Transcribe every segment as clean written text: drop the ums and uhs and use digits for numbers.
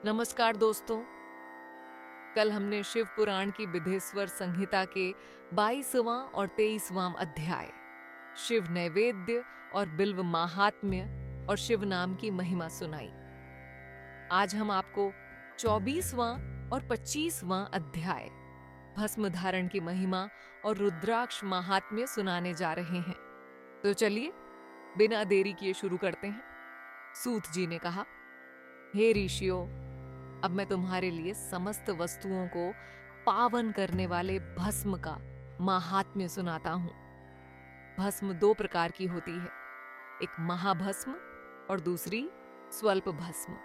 नमस्कार दोस्तों। कल हमने शिव पुराण की विधेश्वर संहिता के 22वां और 23वां अध्याय शिव नैवेद्य और बिल्व माहात्म्य और शिव नाम की महिमा सुनाई। आज हम आपको 24वां और 25वां अध्याय भस्म धारण की महिमा और रुद्राक्ष महात्म्य सुनाने जा रहे हैं। तो चलिए बिना देरी किए शुरू करते हैं। सूत जी ने कहा, हे ऋषियों, अब मैं तुम्हारे लिए समस्त वस्तुओं को पावन करने वाले भस्म का महात्म्य सुनाता हूं। भस्म दो प्रकार की होती है, एक महाभस्म और दूसरी स्वल्प भस्म।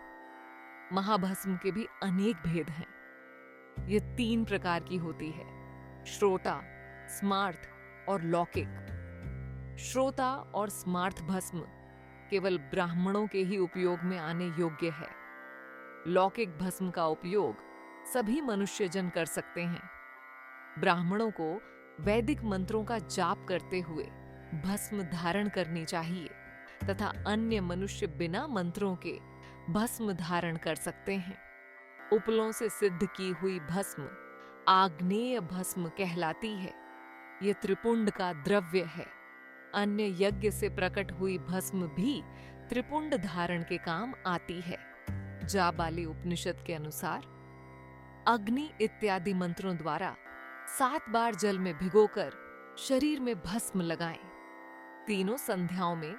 महाभस्म के भी अनेक भेद हैं। ये 3 प्रकार की होती है, श्रोता, स्मार्थ और लौकिक। श्रोता और स्मार्थ भस्म केवल ब्राह्मणों के ही उपयोग में आने योग्य है। लौकिक भस्म का उपयोग सभी मनुष्यजन कर सकते हैं। ब्राह्मणों को वैदिक मंत्रों का जाप करते हुए भस्म धारण करनी चाहिए तथा अन्य मनुष्य बिना मंत्रों के भस्म धारण कर सकते हैं। उपलों से सिद्ध की हुई भस्म आग्नेय भस्म कहलाती है। ये त्रिपुंड का द्रव्य है। अन्य यज्ञ से प्रकट हुई भस्म भी त्रिपुंड धारण के काम आती है। जाबाली उपनिषद के अनुसार अग्नि इत्यादि मंत्रों द्वारा 7 बार जल में भिगोकर शरीर में भस्म लगाएं। तीनों संध्याओं में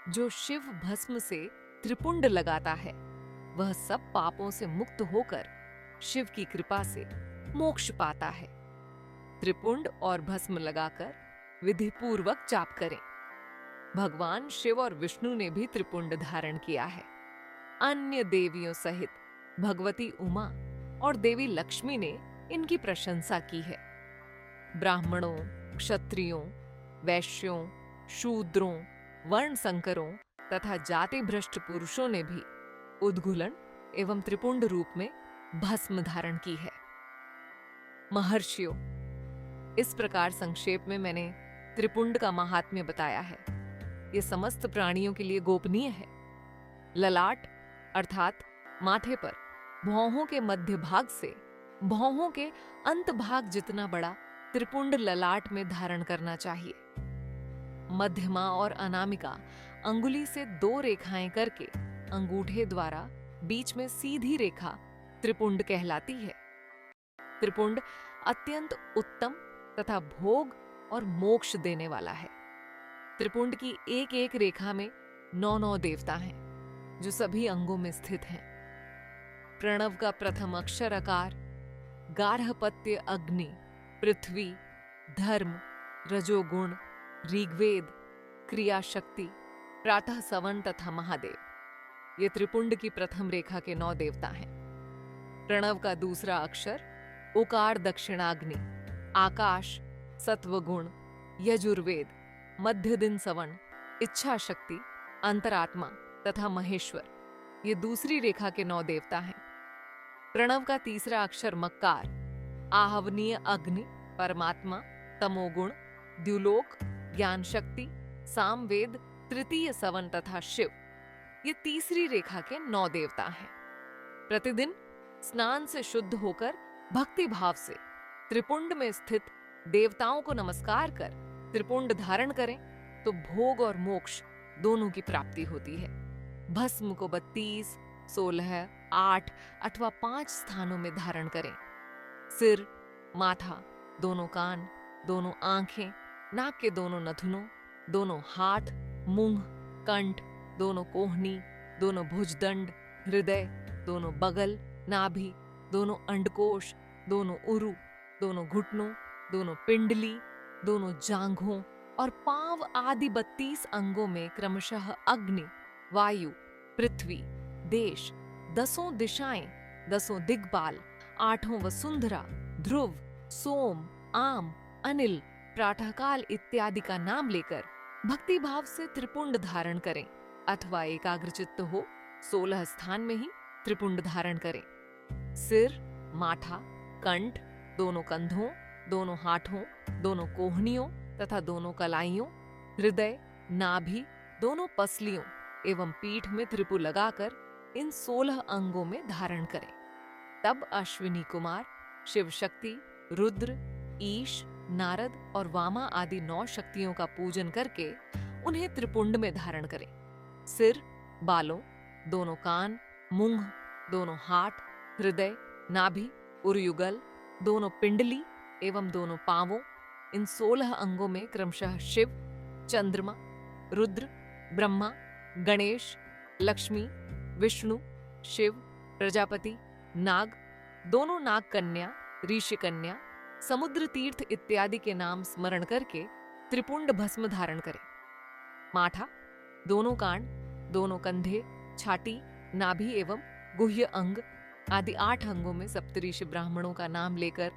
जो शिव भस्म से त्रिपुंड लगाता है वह सब पापों से मुक्त होकर शिव की कृपा से मोक्ष पाता है। त्रिपुंड और भस्म लगाकर विधि पूर्वक जाप करें। भगवान शिव और विष्णु ने भी त्रिपुंड धारण किया है। अन्य देवियों सहित भगवती उमा और देवी लक्ष्मी ने इनकी प्रशंसा की है। ब्राह्मणों, क्षत्रियों, वैश्यों, शूद्रों, वर्ण संकरों तथा जाति भ्रष्ट पुरुषों ने भी उद्घुलन एवं त्रिपुंड रूप में भस्म धारण की है। महर्षियों, इस प्रकार संक्षेप में मैंने त्रिपुंड का महात्म्य बताया है। यह समस्त प्राणियों के लिए गोपनीय है। ललाट अर्थात माथे पर भौहों के मध्य भाग से भौहों के अंत भाग जितना बड़ा त्रिपुंड ललाट में धारण करना चाहिए। मध्यमा और अनामिका अंगुली से 2 रेखाएं करके अंगूठे द्वारा बीच में सीधी रेखा त्रिपुंड कहलाती है। त्रिपुंड अत्यंत उत्तम तथा भोग और मोक्ष देने वाला है। त्रिपुंड की एक एक रेखा में 9 देवता हैं जो सभी अंगों में स्थित हैं। प्रणव का प्रथम अक्षर अकार, गार्हपत्य अग्नि, पृथ्वी, धर्म, रजोगुण, ऋग्वेद, क्रिया शक्ति, प्रातः सवन तथा महादेव ये त्रिपुंड की प्रथम रेखा के 9 देवता हैं। प्रणव का दूसरा अक्षर उकार दक्षिणाग्नि, आकाश, सत्वगुण, यजुर्वेद, मध्य दिन सवन, इच्छा शक्ति, अंतरात्मा तथा महेश्वर ये दूसरी रेखा के 9 देवता हैं। प्रणव का तीसरा अक्षर मक्कार, आहवनीय अग्नि, परमात्मा, तमोगुण, द्युलोक, ज्ञान शक्ति, सामवेद, तृतीय सवन तथा शिव ये तीसरी रेखा के 9 देवता हैं। प्रतिदिन स्नान से शुद्ध होकर भक्ति भाव से त्रिपुंड में स्थित देवताओं को नमस्कार कर त्रिपुंड धारण करें तो भोग और मोक्ष दोनों की प्राप्ति होती है। भस्म को 32, 16, 8 अथवा 5 स्थानों में धारण करें। सिर, माथा, दोनों कान, दोनों आंखें, नाक के दोनों नथुनों, दोनों हाथ, मुंह, कंठ, दोनों कोहनी, दोनों भुजदंड, हृदय, दोनों बगल, नाभि, दोनों अंडकोश, दोनों उरु, दोनों घुटनों, दोनों पिंडली, दोनों जांघों और पांव आदि 32 अंगों में क्रमशः अग्नि, वायु, पृथ्वी, देश, 10 दिशाएं, 10 दिग्पाल, 8 वसुंधरा, ध्रुव, सोम, आम, अनिल, प्रातःकाल इत्यादि का नाम लेकर भक्ति भाव से त्रिपुंड धारण करें अथवा एकाग्रचित्त हो 16 स्थान में ही त्रिपुंड धारण करें। सिर, माथा, कंठ, दोनों कंधों, दोनों हाथों, दोनों कोहनियों तथा दोनों कलाइयों, हृदय, नाभि, दोनों पसलियों एवं पीठ में त्रिपु लगाकर इन 16 अंगों में धारण करें। तब अश्विनी कुमार शिव शक्ति, रुद्र, ईश, नारद और वामा आदि 9 शक्तियों का पूजन करके उन्हें त्रिपुंड में धारण करें। सिर, बालों, दोनों कान, मूंछ, दोनों हाथ, हृदय, नाभि, उरयुगल, दोनों पिंडली एवं दोनों पांवों, इन 16 अंगों में क्रमशः शिव, चंद्रमा, रुद्र, ब्रह्मा, गणेश, लक्ष्मी, विष्णु, शिव, प्रजापति, नाग, दोनों नाग कन्या, ऋषि कन्या, समुद्र तीर्थ इत्यादि के नाम स्मरण करके त्रिपुंड भस्म धारण करें। माथा, दोनों कान, दोनों कंधे, छाती, नाभि एवं गुह्य अंग आदि 8 अंगों में सप्तऋषि ब्राह्मणों का नाम लेकर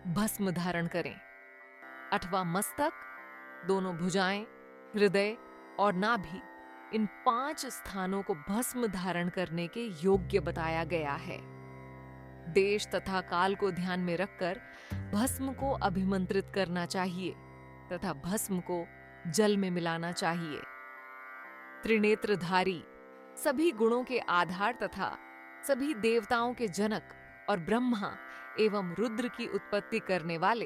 भस्म धारण करें। 8वां मस्तक, दोनों भुजाएं, हृदय और नाभि, इन 5 स्थानों को भस्म धारण करने के योग्य बताया गया है। देश तथा काल को ध्यान में रखकर भस्म को अभिमंत्रित करना चाहिए तथा भस्म को जल में मिलाना चाहिए। त्रिनेत्रधारी, सभी गुणों के आधार तथा सभी देवताओं के जनक और ब्रह्मा एवं रुद्र की उत्पत्ति करने वाले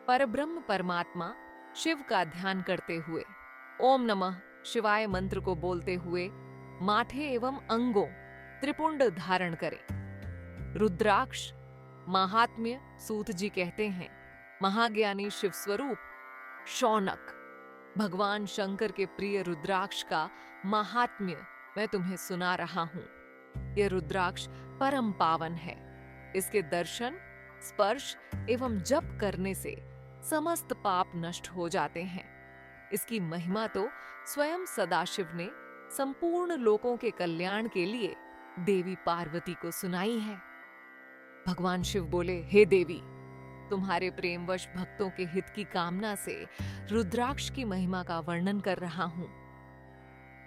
परब्रह्म परमात्मा शिव का ध्यान करते हुए ओम नमः शिवाय मंत्र को बोलते हुए माथे एवं अंगों त्रिपुंड धारण करें। रुद्राक्ष महात्म्य सूत जी कहते हैं, महाज्ञानी शिव स्वरूप शौनक भगवान शंकर के प्रिय रुद्राक्ष का महात्म्य मैं तुम्हें सुना रहा हूं। यह रुद्राक्ष परम पावन है। इसके दर्शन, स्पर्श एवं जप करने से समस्त पाप नष्ट हो जाते हैं। इसकी महिमा तो स्वयं सदाशिव ने संपूर्ण लोकों के कल्याण के लिए देवी पार्वती को सुनाई है। भगवान शिव बोले, हे देवी, तुम्हारे प्रेमवश भक्तों के हित की कामना से रुद्राक्ष की महिमा का वर्णन कर रहा हूं।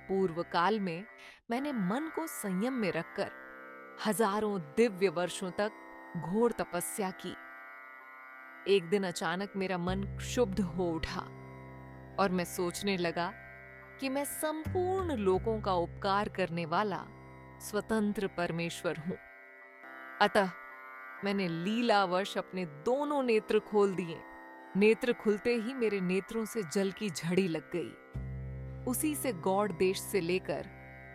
पूर्व काल में मैंने मन को संयम में रखकर हजारों दिव्य वर्षों तक घोर तपस्या की। एक दिन अचानक मेरा मन क्षुब्ध हो उठा और मैं सोचने लगा कि मैं संपूर्ण लोकों का उपकार करने वाला स्वतंत्र परमेश्वर हूं। अतः मैंने लीलावश अपने दोनों नेत्र खोल दिए। नेत्र खुलते ही मेरे नेत्रों से जल की झड़ी लग गई। उसी से गौड़ देश से लेकर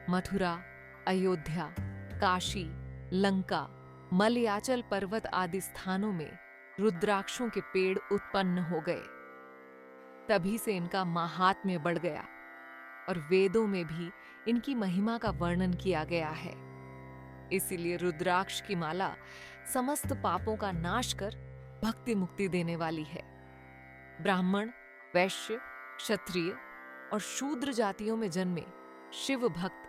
मथुरा, अयोध्या, काशी, लंका, मलयाचल पर्वत आदि स्थानों में रुद्राक्षों के पेड़ उत्पन्न हो गए। तभी से इनका माहात्म्य बढ़ गया और वेदों में भी इनकी महिमा का वर्णन किया गया है। इसीलिए रुद्राक्ष की माला समस्त पापों का नाश कर भक्ति मुक्ति देने वाली है। ब्राह्मण, वैश्य, क्षत्रिय और शूद्र जातियों में जन्मे शिव भक्त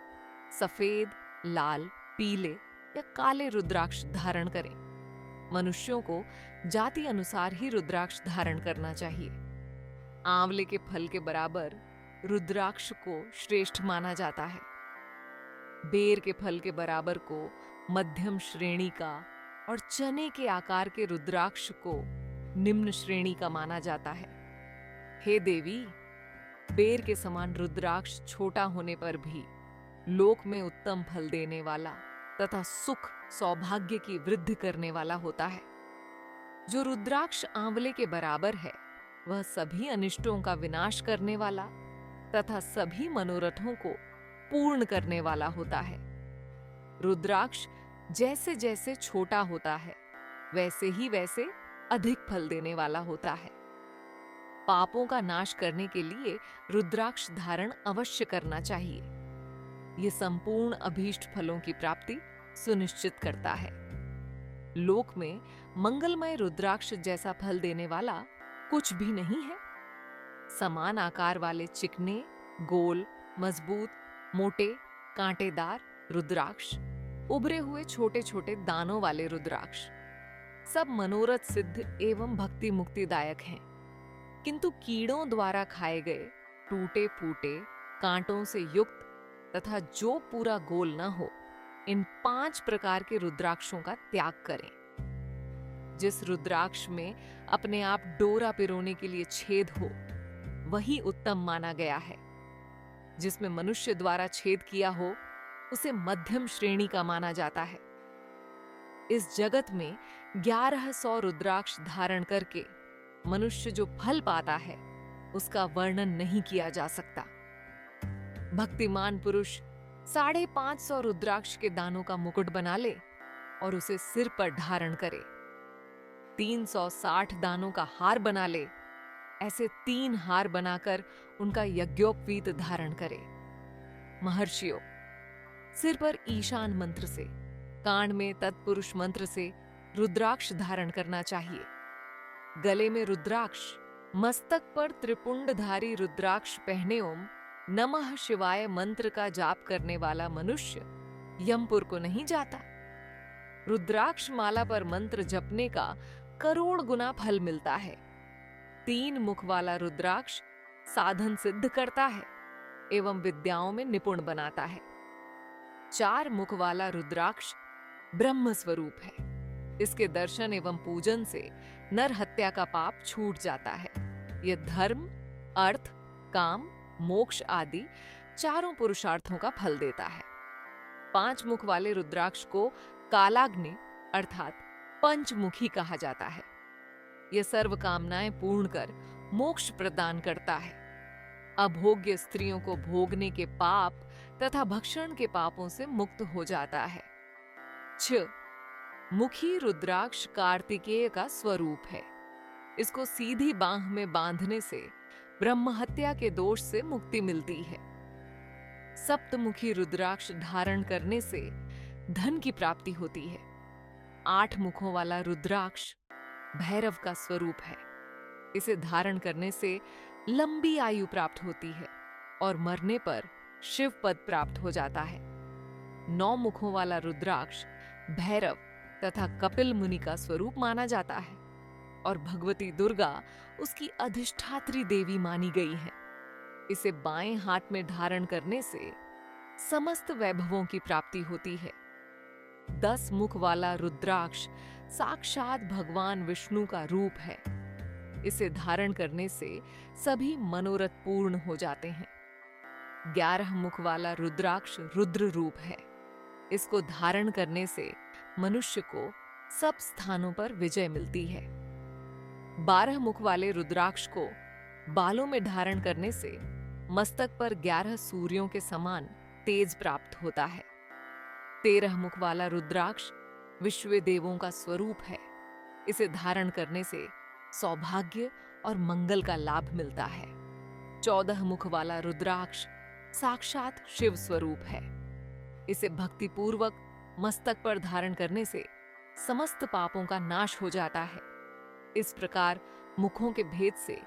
सफेद, लाल, पीले या काले रुद्राक्ष धारण करें। मनुष्यों को जाति अनुसार ही रुद्राक्ष धारण करना चाहिए। आंवले के फल के बराबर रुद्राक्ष को श्रेष्ठ माना जाता है। बेर के फल के बराबर को मध्यम श्रेणी का और चने के आकार के रुद्राक्ष को निम्न श्रेणी का माना जाता है। हे देवी, बेर के समान रुद्राक्ष छोटा होने पर भी लोक में उत्तम फल देने वाला तथा सुख सौभाग्य की वृद्धि करने वाला होता है। जो रुद्राक्ष आंवले के बराबर है वह सभी अनिष्टों का विनाश करने वाला तथा सभी मनोरथों को पूर्ण करने वाला होता है। रुद्राक्ष जैसे जैसे छोटा होता है वैसे ही वैसे अधिक फल देने वाला होता है। पापों का नाश करने के लिए रुद्राक्ष धारण अवश्य करना चाहिए। यह संपूर्ण अभीष्ट फलों की प्राप्ति सुनिश्चित करता है। लोक में मंगलमय रुद्राक्ष जैसा फल देने वाला कुछ भी नहीं है। समान आकार वाले चिकने, गोल, मजबूत, मोटे, कांटेदार रुद्राक्ष, उभरे हुए छोटे छोटे दानों वाले रुद्राक्ष, सब मनोरथ सिद्ध एवं भक्ति मुक्तिदायक हैं। किंतु कीड़ों द्वारा खाए गए, टूटे फूटे, कांटों से युक्त तथा जो पूरा गोल न हो, इन 5 प्रकार के रुद्राक्षों का त्याग करें। जिस रुद्राक्ष में अपने आप डोरा पिरोने के लिए छेद हो वही उत्तम माना गया है। जिसमें मनुष्य द्वारा छेद किया हो उसे मध्यम श्रेणी का माना जाता है। इस जगत में 1100 रुद्राक्ष धारण करके मनुष्य जो फल पाता है उसका वर्णन नहीं किया जा सकता। भक्तिमान पुरुष 550 रुद्राक्ष के दानों का मुकुट बना ले और उसे सिर पर धारण करे, 360 दानों का हार बना ले, ऐसे 3 हार बनाकर उनका यज्ञोपवीत धारण करे। महर्षियों, सिर पर ईशान मंत्र से, कान में तत्पुरुष मंत्र से रुद्राक्ष धारण करना चाहिए। गले में रुद्राक्ष, मस्तक पर त्रिपुंडधारी रुद्राक्ष पहने ओम नमः शिवाय मंत्र का जाप करने वाला मनुष्य यमपुर को नहीं जाता। रुद्राक्ष माला पर मंत्र जपने का करोड़ गुना फल मिलता है। 3 मुख वाला रुद्राक्ष साधन सिद्ध करता है एवं विद्याओं में निपुण बनाता है। 4 मुख वाला रुद्राक्ष ब्रह्म स्वरूप है। इसके दर्शन एवं पूजन से नर हत्या का पाप छूट जाता है। यह धर्म, अर्थ, काम, मोक्ष आदि चारों पुरुषार्थों का फल देता है। 5 मुख वाले रुद्राक्ष को कालाग्नि अर्थात पंचमुखी कहा जाता है। यह सर्व कामनाएं पूर्ण कर मोक्ष प्रदान करता है। अभोग्य स्त्रियों को भोगने के पाप तथा भक्षण के पापों से मुक्त हो जाता है। 6 मुखी रुद्राक्ष कार्तिकेय का स्वरूप है। इसको सीधी बांह में बांधने से ब्रह्म हत्या के दोष से मुक्ति मिलती है। सप्तमुखी रुद्राक्ष धारण करने से धन की प्राप्ति होती है। 8 मुखों वाला रुद्राक्ष भैरव का स्वरूप है। इसे धारण करने से लंबी आयु प्राप्त होती है और मरने पर शिव पद प्राप्त हो जाता है। 9 मुखों वाला रुद्राक्ष भैरव तथा कपिल मुनि का स्वरूप माना जाता है और भगवती दुर्गा उसकी अधिष्ठात्री देवी मानी गई है। इसे बाएं हाथ में धारण करने से समस्त वैभवों की प्राप्ति होती है। 10 मुख वाला रुद्राक्ष साक्षात भगवान विष्णु का रूप है। इसे धारण करने से सभी मनोरथ पूर्ण हो जाते हैं। 11 मुख वाला रुद्राक्ष रुद्र रूप है। इसको धारण करने से मनुष्य को सब स्थानों पर विजय मिलती है। 12 मुख वाले रुद्राक्ष को बालों में धारण करने से मस्तक पर 11 सूर्यों के समान तेज प्राप्त होता है। 13 मुख वाला रुद्राक्ष विश्व देवों का स्वरूप है। इसे धारण करने से सौभाग्य और मंगल का लाभ मिलता है। 14 मुख वाला रुद्राक्ष साक्षात शिव स्वरूप है। इसे भक्ति पूर्वक मस्तक पर धारण करने से समस्त पापों का नाश हो जाता है। इस प्रकार मुखों के भेद से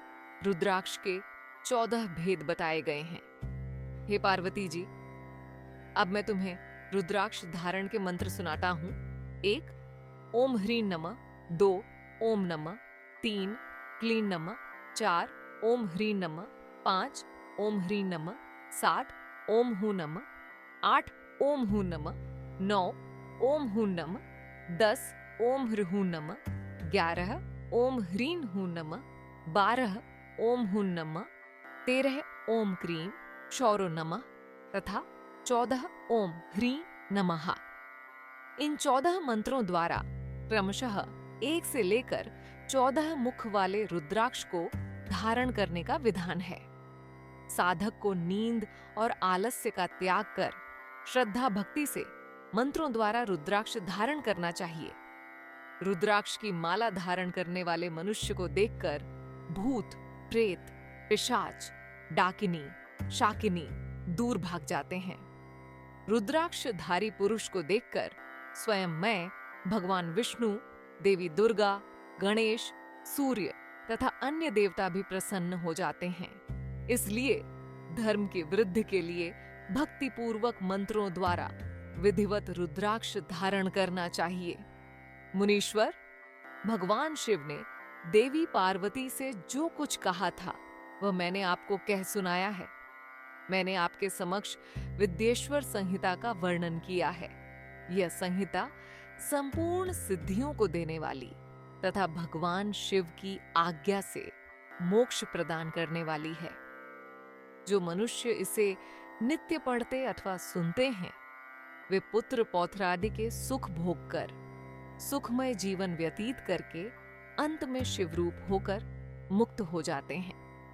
रुद्राक्ष के 14 भेद बताए गए हैं। हे पार्वती जी, अब मैं तुम्हें रुद्राक्ष धारण के मंत्र सुनाता हूं। 1 ओम ह्रीं नमः, 2 ओम नमः, 3 क्लीं नमः, 4 ओम ह्रीं नमः, 5 ओम ह्रीं नमः, 7 ओम हूं नमः, 8 ओम हूं नमः, 9 ओम हूं नमः, 10 ओम ह्रीं नमः, 11 ओम ह्रीं हूं नमः, 12 ओम हूं नमः, 13 ओम क्रीं क्षौरो नमः तथा 14 ओम ह्रीं नमः। इन 14 मंत्रों द्वारा क्रमशः 1 से लेकर 14 मुख वाले रुद्राक्ष को धारण करने का विधान है। साधक को नींद और आलस्य का त्याग कर श्रद्धा भक्ति से मंत्रों द्वारा रुद्राक्ष धारण करना चाहिए। रुद्राक्ष की माला धारण करने वाले मनुष्य को देखकर भूत, प्रेत, पिशाच, डाकिनी, शाकिनी दूर भाग जाते हैं। रुद्राक्षधारी पुरुष को देखकर स्वयं मैं, भगवान विष्णु, देवी दुर्गा, गणेश, सूर्य तथा अन्य देवता भी प्रसन्न हो जाते हैं। इसलिए धर्म की वृद्धि के लिए भक्ति पूर्वक मंत्रों द्वारा विधिवत रुद्राक्ष धारण करना चाहिए। मुनीश्वर, भगवान शिव ने देवी पार्वती से जो कुछ कहा था वह मैंने आपको कह सुनाया है। मैंने आपके समक्ष विद्येश्वर संहिता का वर्णन किया है। यह संहिता संपूर्ण सिद्धियों को देने वाली तथा भगवान शिव की आज्ञा से मोक्ष प्रदान करने वाली है। जो मनुष्य इसे नित्य पढ़ते अथवा सुनते हैं वे पुत्र पौत्र आदि के सुख भोग कर सुखमय जीवन व्यतीत करके अंत में शिवरूप होकर मुक्त हो जाते हैं।